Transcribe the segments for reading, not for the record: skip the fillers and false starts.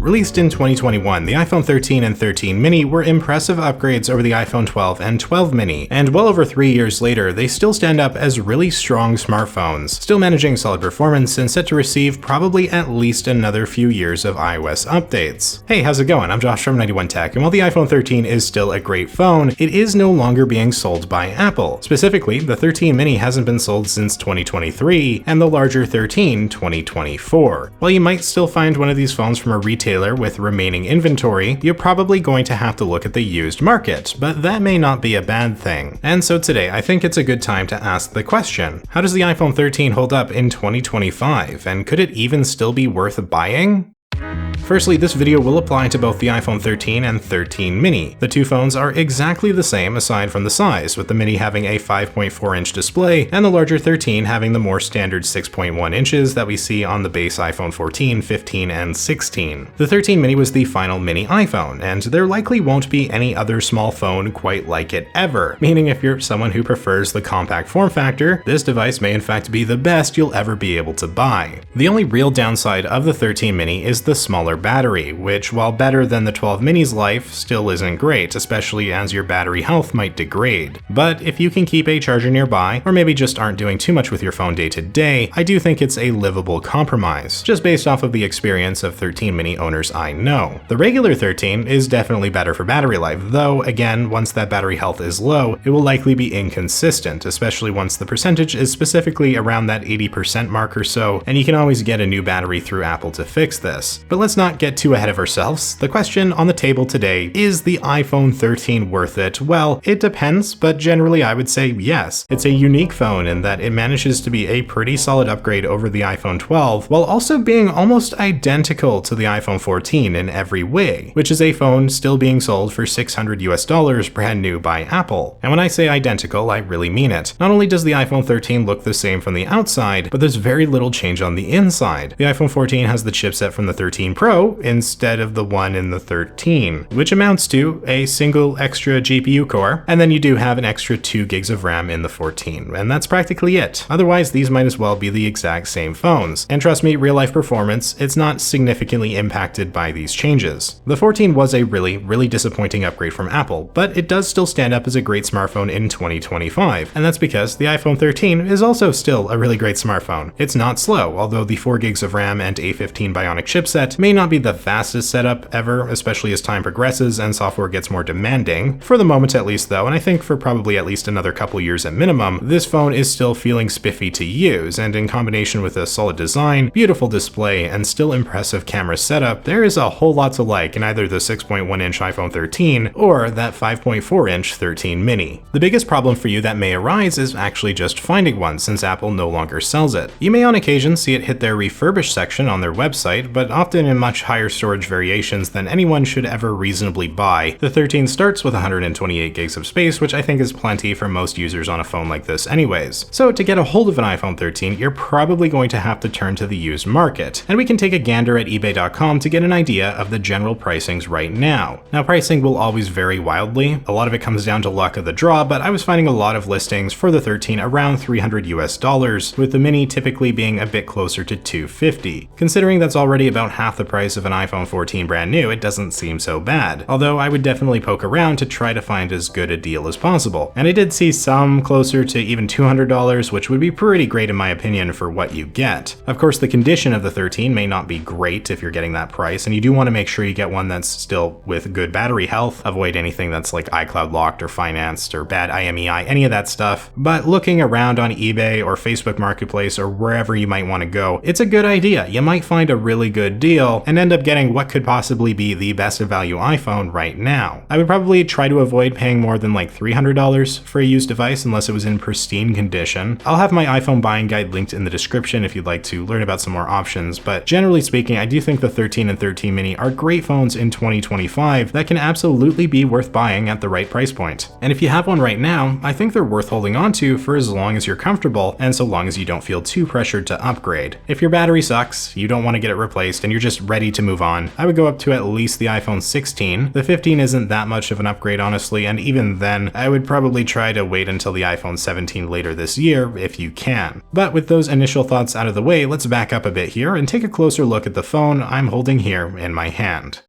Released in 2021, the iPhone 13 and 13 mini were impressive upgrades over the iPhone 12 and 12 mini, and well over 3 years later, they still stand up as really strong smartphones, still managing solid performance and set to receive probably at least another few years of iOS updates. Hey, how's it going? I'm Josh from 91 Tech, and while the iPhone 13 is still a great phone, it is no longer being sold by Apple. Specifically, the 13 mini hasn't been sold since 2023, and the larger 13 2024. While you might still find one of these phones from a retailer with remaining inventory, you're probably going to have to look at the used market, but that may not be a bad thing. And so today, I think it's a good time to ask the question, how does the iPhone 13 hold up in 2025, and could it even still be worth buying? Firstly, this video will apply to both the iPhone 13 and 13 mini. The two phones are exactly the same aside from the size, with the mini having a 5.4-inch display and the larger 13 having the more standard 6.1 inches that we see on the base iPhone 14, 15, and 16. The 13 mini was the final mini iPhone, and there likely won't be any other small phone quite like it ever, meaning if you're someone who prefers the compact form factor, this device may in fact be the best you'll ever be able to buy. The only real downside of the 13 mini is the smaller battery, which, while better than the 12 mini's life, still isn't great, especially as your battery health might degrade. But if you can keep a charger nearby, or maybe just aren't doing too much with your phone day to day, I do think it's a livable compromise, just based off of the experience of 13 mini owners I know. The regular 13 is definitely better for battery life, though again, once that battery health is low, it will likely be inconsistent, especially once the percentage is specifically around that 80% mark or so, and you can always get a new battery through Apple to fix this. But let's not get too ahead of ourselves. The question on the table today, is the iPhone 13 worth it? Well, it depends, but generally I would say yes. It's a unique phone in that it manages to be a pretty solid upgrade over the iPhone 12, while also being almost identical to the iPhone 14 in every way, which is a phone still being sold for $600 brand new by Apple. And when I say identical, I really mean it. Not only does the iPhone 13 look the same from the outside, but there's very little change on the inside. The iPhone 14 has the chipset from the 13 Pro instead of the one in the 13, which amounts to a single extra GPU core, and then you do have an extra 2 gigs of RAM in the 14, and that's practically it. Otherwise, these might as well be the exact same phones. And trust me, real life performance, it's not significantly impacted by these changes. The 14 was a really disappointing upgrade from Apple, but it does still stand up as a great smartphone in 2025, and that's because the iPhone 13 is also still a really great smartphone. It's not slow, although the 4 gigs of RAM and A15 Bionic chipset may not be the fastest setup ever, especially as time progresses and software gets more demanding. For the moment at least though, and I think for probably at least another couple years at minimum, this phone is still feeling spiffy to use, and in combination with a solid design, beautiful display, and still impressive camera setup, there is a whole lot to like in either the 6.1-inch iPhone 13 or that 5.4-inch 13 mini. The biggest problem for you that may arise is actually just finding one, since Apple no longer sells it. You may on occasion see it hit their refurbished section on their website, but often in much higher storage variations than anyone should ever reasonably buy. The 13 starts with 128 gigs of space, which I think is plenty for most users on a phone like this anyways. So to get a hold of an iPhone 13, you're probably going to have to turn to the used market. And we can take a gander at eBay.com to get an idea of the general pricings right now. Now, pricing will always vary wildly. A lot of it comes down to luck of the draw, but I was finding a lot of listings for the 13 around $300, with the mini typically being a bit closer to $250. Considering that's already about half the price of an iPhone 14 brand new, it doesn't seem so bad, although I would definitely poke around to try to find as good a deal as possible. And I did see some closer to even $200, which would be pretty great in my opinion for what you get. Of course, the condition of the 13 may not be great if you're getting that price, and you do want to make sure you get one that's still with good battery health. Avoid anything that's like iCloud locked or financed or bad IMEI, any of that stuff. But looking around on eBay or Facebook Marketplace or wherever you might want to go, it's a good idea. You might find a really good deal and end up getting what could possibly be the best of value iPhone right now. I would probably try to avoid paying more than like $300 for a used device unless it was in pristine condition. I'll have my iPhone buying guide linked in the description if you'd like to learn about some more options, but generally speaking, I do think the 13 and 13 mini are great phones in 2025 that can absolutely be worth buying at the right price point. And if you have one right now, I think they're worth holding on to for as long as you're comfortable and so long as you don't feel too pressured to upgrade. If your battery sucks, you don't want to get it replaced, and you're just ready to move on, I would go up to at least the iPhone 16. The 15 isn't that much of an upgrade honestly, and even then, I would probably try to wait until the iPhone 17 later this year if you can. But with those initial thoughts out of the way, let's back up a bit here and take a closer look at the phone I'm holding here in my hand.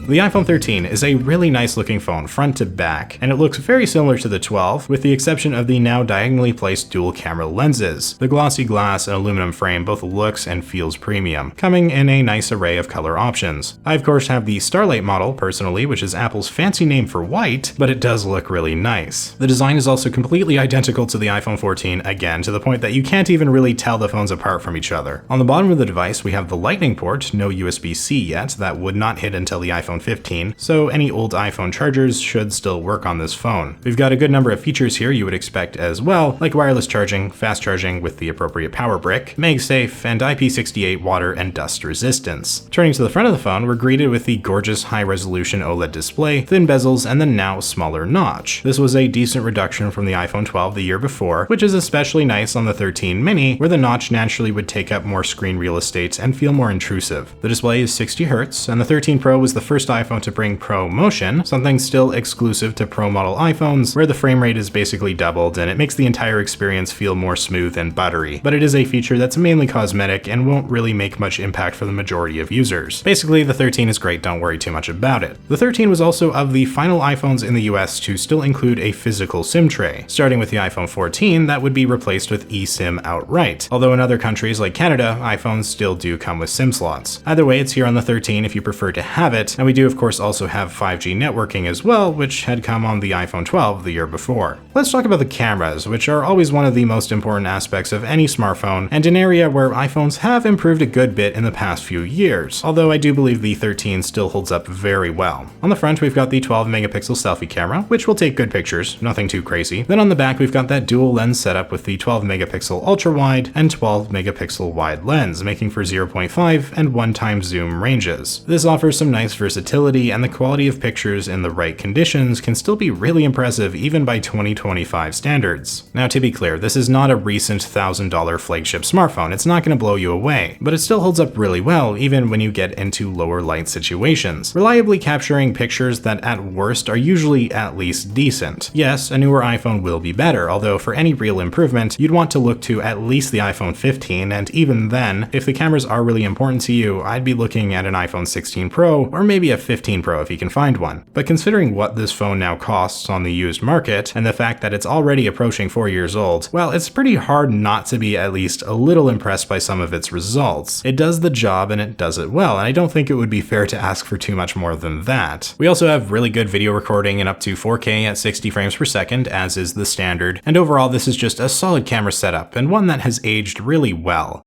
The iPhone 13 is a really nice looking phone front to back, and it looks very similar to the 12 with the exception of the now diagonally placed dual camera lenses. The glossy glass and aluminum frame both looks and feels premium, coming in a nice array of color options. I of course have the Starlight model personally, which is Apple's fancy name for white, but it does look really nice. The design is also completely identical to the iPhone 14, again to the point that you can't even really tell the phones apart from each other. On the bottom of the device we have the Lightning port, no USB-C yet, that would not hit until the iPhone 15, so any old iPhone chargers should still work on this phone. We've got a good number of features here you would expect as well, like wireless charging, fast charging with the appropriate power brick, MagSafe, and IP68 water and dust resistance. Turning to the front of the phone, we're greeted with the gorgeous high-resolution OLED display, thin bezels, and the now smaller notch. This was a decent reduction from the iPhone 12 the year before, which is especially nice on the 13 mini, where the notch naturally would take up more screen real estate and feel more intrusive. The display is 60Hz, and the 13 Pro was the first iPhone to bring Pro Motion, something still exclusive to Pro model iPhones, where the frame rate is basically doubled and it makes the entire experience feel more smooth and buttery. But it is a feature that's mainly cosmetic and won't really make much impact for the majority of users. Basically, the 13 is great, don't worry too much about it. The 13 was also of the final iPhones in the US to still include a physical SIM tray. Starting with the iPhone 14, that would be replaced with eSIM outright. Although in other countries like Canada, iPhones still do come with SIM slots. Either way, it's here on the 13 if you prefer to have it, and we do of course also have 5G networking as well, which had come on the iPhone 12 the year before. Let's talk about the cameras, which are always one of the most important aspects of any smartphone, and an area where iPhones have improved a good bit in the past few years, although I do believe the 13 still holds up very well. On the front, we've got the 12 megapixel selfie camera, which will take good pictures, nothing too crazy. Then on the back, we've got that dual lens setup with the 12 megapixel ultra wide and 12 megapixel wide lens, making for 0.5 and 1x zoom ranges. This offers some nice versatility, and the quality of pictures in the right conditions can still be really impressive even by 2025 standards. Now to be clear, this is not a recent $1,000 flagship smartphone, it's not going to blow you away, but it still holds up really well even when you get into lower light situations, reliably capturing pictures that at worst are usually at least decent. Yes, a newer iPhone will be better, although for any real improvement, you'd want to look to at least the iPhone 15, and even then, if the cameras are really important to you, I'd be looking at an iPhone 16 Pro or maybe a 15 Pro if you can find one. But considering what this phone now costs on the used market, and the fact that it's already approaching 4 years old, well, it's pretty hard not to be at least a little impressed by some of its results. It does the job and it does it well, and I don't think it would be fair to ask for too much more than that. We also have really good video recording and up to 4K at 60 frames per second, as is the standard, and overall this is just a solid camera setup, and one that has aged really well.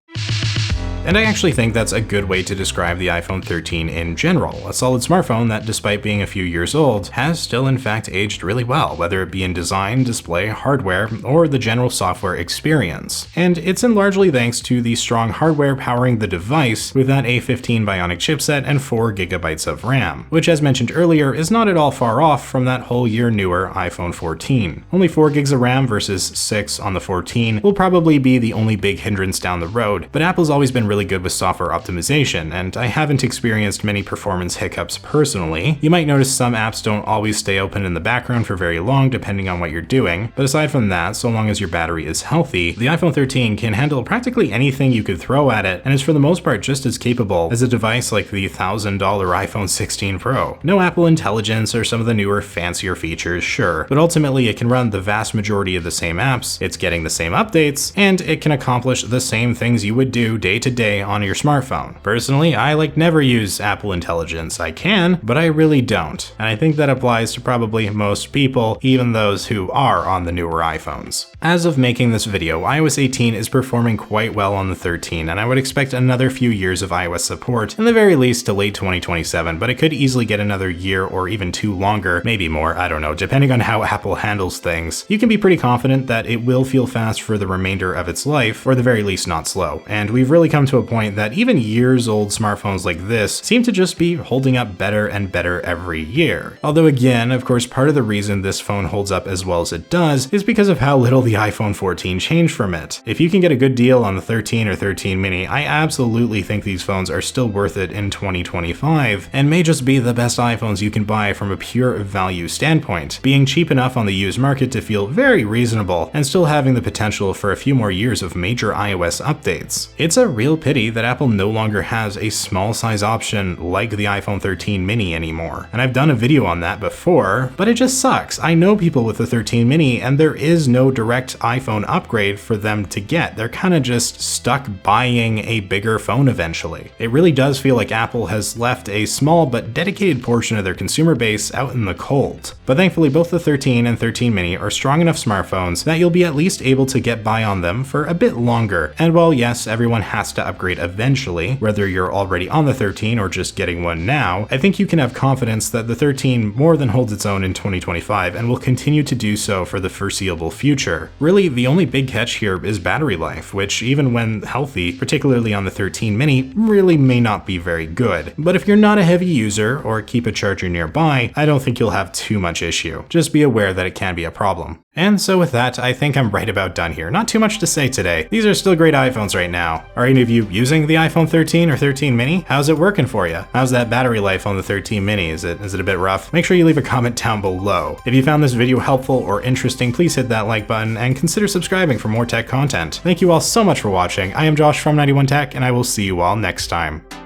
And I actually think that's a good way to describe the iPhone 13 in general, a solid smartphone that, despite being a few years old, has still in fact aged really well, whether it be in design, display, hardware, or the general software experience. And it's in largely thanks to the strong hardware powering the device with that A15 Bionic chipset and 4GB of RAM, which as mentioned earlier is not at all far off from that whole year newer iPhone 14. Only 4GB of RAM versus 6 on the 14 will probably be the only big hindrance down the road, but Apple's always been really good with software optimization, and I haven't experienced many performance hiccups personally. You might notice some apps don't always stay open in the background for very long depending on what you're doing, but aside from that, so long as your battery is healthy, the iPhone 13 can handle practically anything you could throw at it, and is for the most part just as capable as a device like the $1,000 iPhone 16 Pro. No Apple Intelligence or some of the newer, fancier features, sure, but ultimately it can run the vast majority of the same apps, it's getting the same updates, and it can accomplish the same things you would do day to day on your smartphone. Personally, I never use Apple Intelligence. I can, but I really don't. And I think that applies to probably most people, even those who are on the newer iPhones. As of making this video, iOS 18 is performing quite well on the 13, and I would expect another few years of iOS support, in the very least to late 2027, but it could easily get another year or even 2 longer, maybe more, I don't know, depending on how Apple handles things. You can be pretty confident that it will feel fast for the remainder of its life, or the very least not slow, and we've really come to to a point that even years-old smartphones like this seem to just be holding up better and better every year. Although again, of course, part of the reason this phone holds up as well as it does is because of how little the iPhone 14 changed from it. If you can get a good deal on the 13 or 13 mini, I absolutely think these phones are still worth it in 2025, and may just be the best iPhones you can buy from a pure value standpoint, being cheap enough on the used market to feel very reasonable, and still having the potential for a few more years of major iOS updates. It's a real pity that Apple no longer has a small size option like the iPhone 13 mini anymore, and I've done a video on that before, but it just sucks. I know people with the 13 mini, and there is no direct iPhone upgrade for them to get. They're kind of just stuck buying a bigger phone eventually. It really does feel like Apple has left a small but dedicated portion of their consumer base out in the cold. But thankfully, both the 13 and 13 mini are strong enough smartphones that you'll be at least able to get by on them for a bit longer. And while yes, everyone has to upgrade eventually, whether you're already on the 13 or just getting one now, I think you can have confidence that the 13 more than holds its own in 2025 and will continue to do so for the foreseeable future. Really, the only big catch here is battery life, which even when healthy, particularly on the 13 mini, really may not be very good. But if you're not a heavy user or keep a charger nearby, I don't think you'll have too much issue. Just be aware that it can be a problem. And so with that, I think I'm right about done here. Not too much to say today. These are still great iPhones right now. Are any of you using the iPhone 13 or 13 mini? How's it working for you? How's that battery life on the 13 mini? Is it a bit rough? Make sure you leave a comment down below. If you found this video helpful or interesting, please hit that like button and consider subscribing for more tech content. Thank you all so much for watching. I am Josh from 91 Tech, and I will see you all next time.